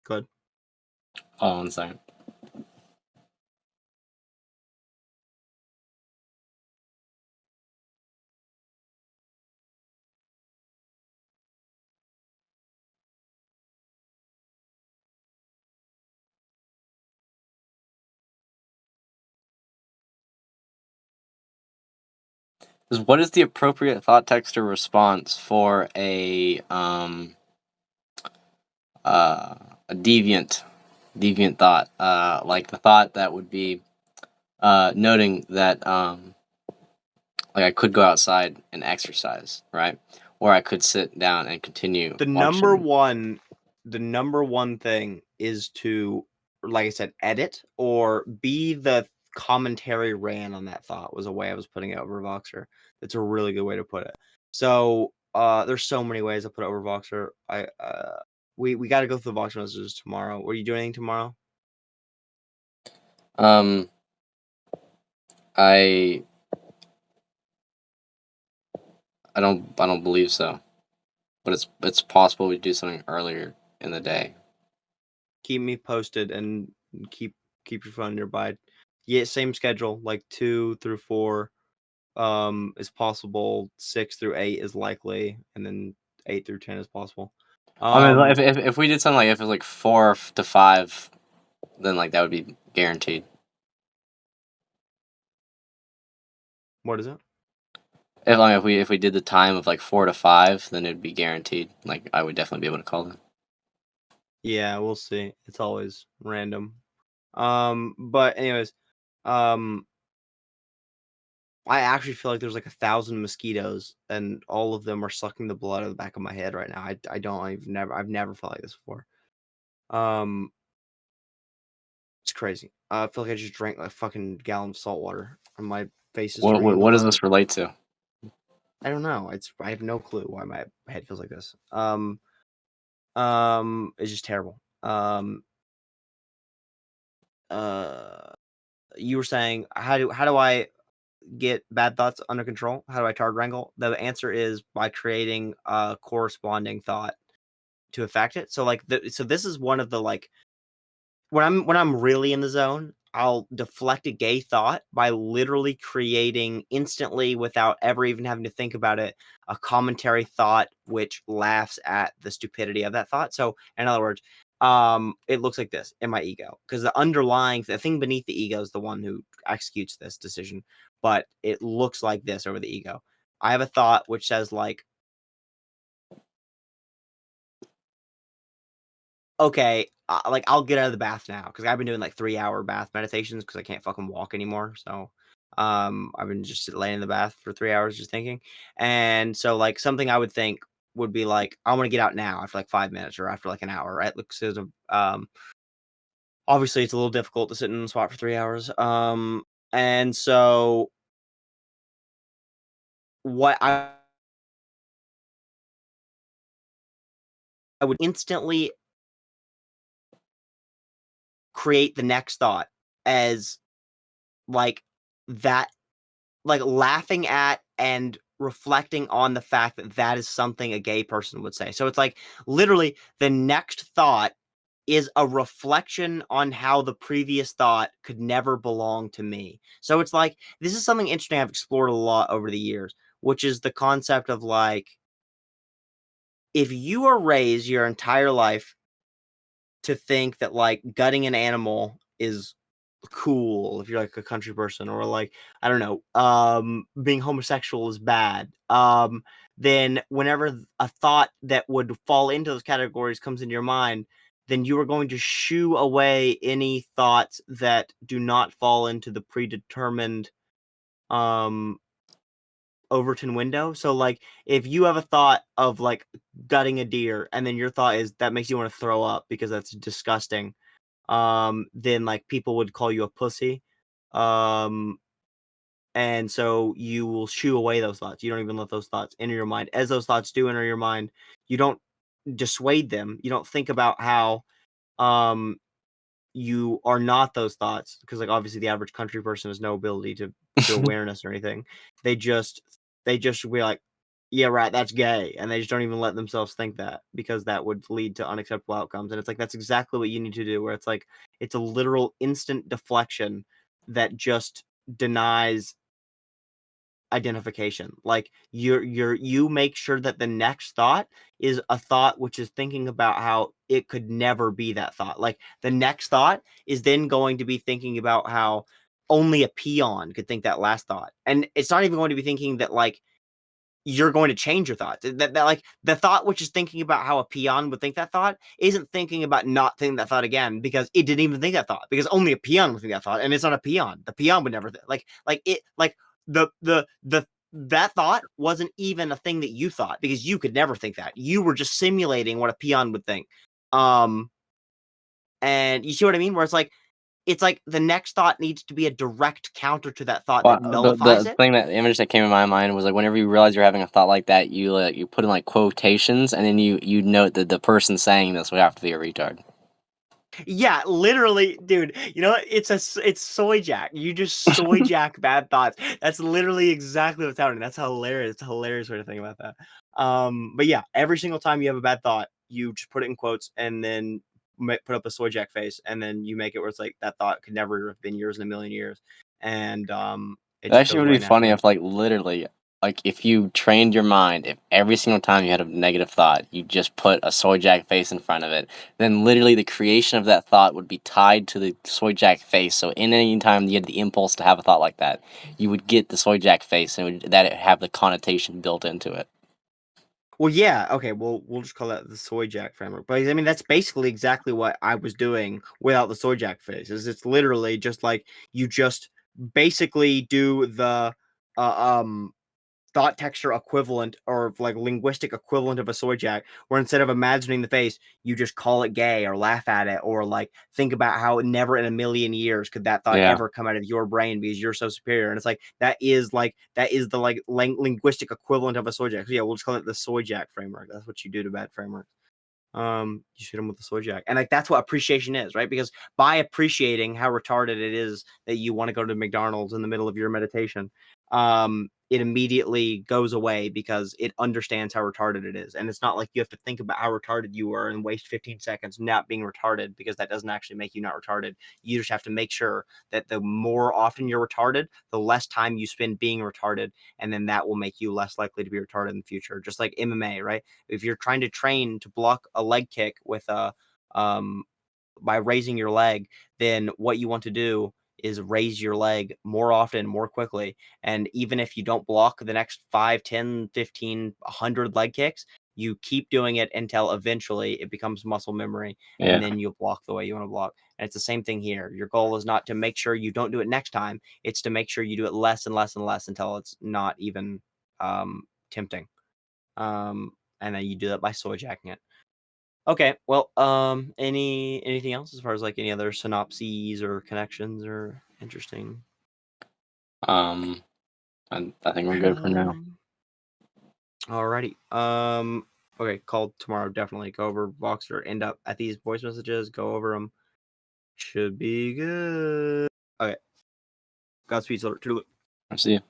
Good. Hold on 1 second. What is the appropriate thought text or response for a deviant thought? Like the thought that would be noting that like I could go outside and exercise, right? Or I could sit down and continue. The number one thing is to, like I said, edit or be the commentary ran on that thought was a way I was putting it over Voxer. That's a really good way to put it. So there's so many ways to put it over Voxer. We got to go through the Voxer messages tomorrow. Were you doing anything tomorrow? I don't believe so, but it's possible we do something earlier in the day. Keep me posted and keep your phone nearby. Yeah, same schedule, like 2 through 4 is possible, 6 through 8 is likely, and then 8 through 10 is possible. I mean, if we did something like if it was like 4 to 5, then like that would be guaranteed. What is it? If we did the time of like 4 to 5, then it'd be guaranteed. Like I would definitely be able to call them. Yeah, we'll see. It's always random. But anyways, I actually feel like there's like 1,000 mosquitoes, and all of them are sucking the blood out of the back of my head right now. I've never felt like this before. It's crazy. I feel like I just drank like a fucking gallon of salt water, and my face is turning into What does blood. this relate to? I don't know. I have no clue why my head feels like this. It's just terrible. You were saying how do I get bad thoughts under control? How do I target wrangle? The answer is by creating a corresponding thought to affect it. So like so this is one of the like when I'm really in the zone, I'll deflect a gay thought by literally creating instantly without ever even having to think about it a commentary thought which laughs at the stupidity of that thought. So in other words, it looks like this in my ego because the thing beneath the ego is the one who executes this decision, but it looks like this over the ego. I have a thought which says like, okay, like I'll get out of the bath now because I've been doing like 3-hour bath meditations because I can't fucking walk anymore. So, I've been just laying in the bath for 3 hours just thinking. And so, like, something I would think would be like, I want to get out now after like 5 minutes or after like an hour, right? Because obviously it's a little difficult to sit in the spot for 3 hours. And so what I would instantly create the next thought as like that, like laughing at and reflecting on the fact that that is something a gay person would say. So it's like literally the next thought is a reflection on how the previous thought could never belong to me. So it's like this is something interesting I've explored a lot over the years, which is the concept of like if you are raised your entire life to think that like gutting an animal is cool if you're like a country person or like I don't know, being homosexual is bad, then whenever a thought that would fall into those categories comes into your mind, then you are going to shoo away any thoughts that do not fall into the predetermined um Overton window. So like if you have a thought of like gutting a deer and then your thought is that makes you want to throw up because that's disgusting, then like people would call you a pussy. Um, and so you will shoo away those thoughts. You don't even let those thoughts enter your mind. As those thoughts do enter your mind, you don't dissuade them. You don't think about how um you are not those thoughts because like obviously the average country person has no ability to awareness or anything. They just be like, yeah, right, that's gay, and they just don't even let themselves think that because that would lead to unacceptable outcomes, and it's like, that's exactly what you need to do, where it's like, it's a literal instant deflection that just denies identification. Like, you make sure that the next thought is a thought which is thinking about how it could never be that thought. Like, the next thought is then going to be thinking about how only a peon could think that last thought, and it's not even going to be thinking that, like, you're going to change your thoughts. That like the thought which is thinking about how a peon would think that thought isn't thinking about not thinking that thought again because it didn't even think that thought because only a peon would think that thought and it's not a peon. The peon would never like it like the that thought wasn't even a thing that you thought because you could never think that. You were just simulating what a peon would think. Um and you see what I mean? Where it's like the next thought needs to be a direct counter to that thought Well, that nullifies the it. thing, that the image that came in my mind was like whenever you realize you're having a thought like that, you put in like quotations, and then you note that the person saying this would have to be a retard. Yeah, literally, dude. You know what? It's soyjack. You just soyjack bad thoughts. That's literally exactly what's happening. That's hilarious. It's a hilarious way to think about that. But yeah, every single time you have a bad thought, you just put it in quotes and then put up a soyjack face, and then you make it where it's like that thought could never have been yours in a million years, and it It just actually goes would away be funny naturally. if, like, literally, like, if you trained your mind, if every single time you had a negative thought, you just put a soy jack face in front of it, then literally the creation of that thought would be tied to the soy jack face. So in any time you had the impulse to have a thought like that, you would get the soy jack face, and that it have the connotation built into it. Well, yeah, okay, well, we'll just call that the soyjack framework. But I mean, that's basically exactly what I was doing without the soyjack phase. Is it's literally just like you just basically do the thought texture equivalent or like linguistic equivalent of a soyjack, where instead of imagining the face, you just call it gay or laugh at it or like think about how never in a million years could that thought Yeah. ever come out of your brain because you're so superior. And it's like that is the like linguistic equivalent of a soyjack. So yeah, we'll just call it the soyjack framework. That's what you do to bad frameworks. You shoot them with the soyjack, and like that's what appreciation is, right? Because by appreciating how retarded it is that you want to go to McDonald's in the middle of your meditation, it immediately goes away because it understands how retarded it is, and it's not like you have to think about how retarded you are and waste 15 seconds not being retarded because that doesn't actually make you not retarded. You just have to make sure that the more often you're retarded, the less time you spend being retarded, and then that will make you less likely to be retarded in the future. Just like MMA, right? If you're trying to train to block a leg kick with a um by raising your leg, then what you want to do is raise your leg more often, more quickly. And even if you don't block the next 5, 10, 15, 100 leg kicks, you keep doing it until eventually it becomes muscle memory, and Yeah. then you'll block the way you want to block. And it's the same thing here. Your goal is not to make sure you don't do it next time. It's to make sure you do it less and less and less until it's not even tempting. And then you do that by soy jacking it. Okay, well, anything else as far as like any other synopses or connections or interesting? Um, I think we're good for now. Um, Alrighty. Okay, call tomorrow. Definitely go over Voxer. End up at these voice messages. Go over them. Should be good. Okay. Godspeed, Soldier. Toodaloo. I'll see you.